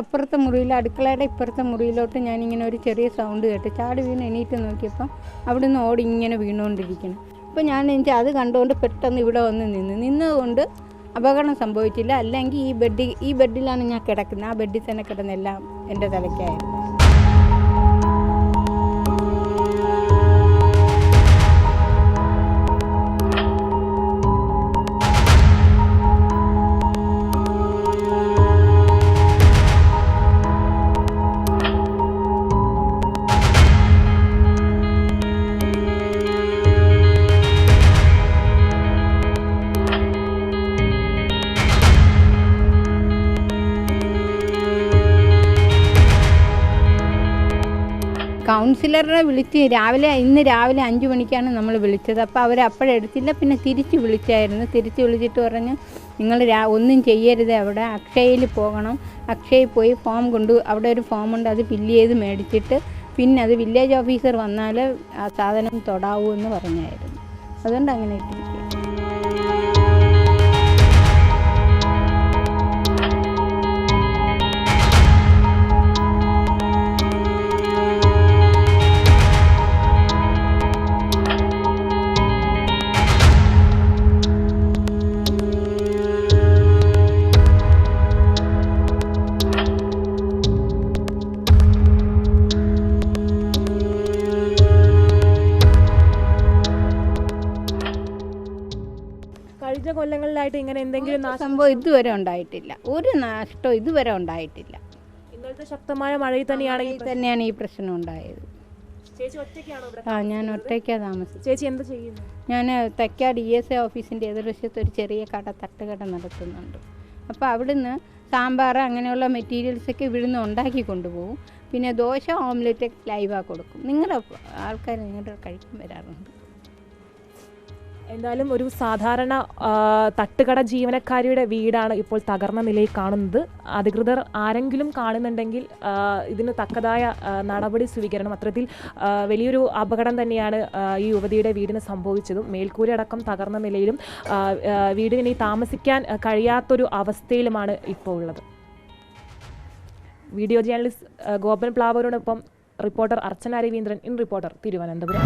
അപ്പുറത്തെ മുറിയിൽ അടുക്കളയുടെ ഇപ്പുറത്തെ മുറിയിലോട്ട് ഞാനിങ്ങനെ ഒരു ചെറിയ സൗണ്ട് കേട്ട് ചാടി വീണ് എണീറ്റ് നോക്കിയപ്പം അവിടെ നിന്ന് ഓടി ഇങ്ങനെ വീണുകൊണ്ടിരിക്കണം. അപ്പോൾ ഞാൻ എനിക്ക് അത് കണ്ടുകൊണ്ട് പെട്ടെന്ന് ഇവിടെ വന്ന് നിന്നതുകൊണ്ട് അപകടം സംഭവിച്ചില്ല. അല്ലെങ്കിൽ ഈ ബെഡിലാണ് ഞാൻ കിടക്കുന്നത്. ആ ബെഡിൽ തന്നെ കിടന്നെല്ലാം എൻ്റെ തലയ്ക്കായിരുന്നു. കൗൺസിലറിനെ വിളിച്ച് ഇന്ന് രാവിലെ 5 മണിക്കാണ് നമ്മൾ വിളിച്ചത്. അപ്പോൾ അവർ അപ്പോഴെടുത്തില്ല. പിന്നെ തിരിച്ച് വിളിച്ചിട്ട് പറഞ്ഞു നിങ്ങൾ ഒന്നും ചെയ്യരുത്, അവിടെ അക്ഷയയിൽ പോകണം, അക്ഷയയിൽ പോയി ഫോം അവിടെ ഒരു ഫോമുണ്ട്, അത് ഫില്ല് ചെയ്ത് മേടിച്ചിട്ട് പിന്നെ അത് വില്ലേജ് ഓഫീസർ വന്നാൽ ആ സാധനം തൊടാവൂ എന്ന് പറഞ്ഞായിരുന്നു. അതുകൊണ്ട് അങ്ങനെ ഇട്ടിരിക്കുക. കഴിഞ്ഞ കൊല്ലങ്ങളിലായിട്ട് ഇങ്ങനെ എന്തെങ്കിലും സംഭവം ഇതുവരെ ഉണ്ടായിട്ടില്ല. ഒരു നഷ്ടം ഇതുവരെ ഉണ്ടായിട്ടില്ല. ഇന്നത്തെ ശക്തമായ മഴയിൽ തന്നെയാണ് ഈ പ്രശ്നം ഉണ്ടായത്. ചേച്ചി ഒറ്റയ്ക്കാണോ? ഞാൻ ഒറ്റയ്ക്കാണ് താമസിച്ചത്. ചേച്ചി എന്താ ചെയ്യുന്നത്? ഞാൻ തെക്കാട് ESA ഓഫീസിൻ്റെ എതിർവശത്ത് ഒരു ചെറിയ തട്ടുകട നടത്തുന്നുണ്ട്. അപ്പോൾ അവിടുന്ന് സാമ്പാർ അങ്ങനെയുള്ള മെറ്റീരിയൽസൊക്കെ ഇവിടുന്ന് ഉണ്ടാക്കി കൊണ്ടുപോകും. പിന്നെ ദോശ, ഓംലെറ്റ് ലൈവാ കൊടുക്കും. നിങ്ങളുടെ ആൾക്കാർ കഴിക്കാൻ വരാറുണ്ട്. എന്തായാലും ഒരു സാധാരണ തട്ടുകട ജീവനക്കാരിയുടെ വീടാണ് ഇപ്പോൾ തകർന്ന നിലയിൽ കാണുന്നത്. അധികൃതർ ആരെങ്കിലും കാണുന്നുണ്ടെങ്കിൽ ഇതിന് തക്കതായ നടപടി സ്വീകരിക്കണം. അത്തരത്തിൽ വലിയൊരു അപകടം തന്നെയാണ് ഈ യുവതിയുടെ വീടിന് സംഭവിച്ചതും. മേൽക്കൂരയടക്കം തകർന്ന നിലയിലും വീടിന് താമസിക്കാൻ കഴിയാത്തൊരു അവസ്ഥയിലുമാണ് ഇപ്പോൾ ഉള്ളത്. വീഡിയോ ജേർണലിസ്റ്റ് ഗോപൻ പ്ലാവൂരിനൊപ്പം reporter Archana Raveendran, in reporter, Thiruvananthapuram.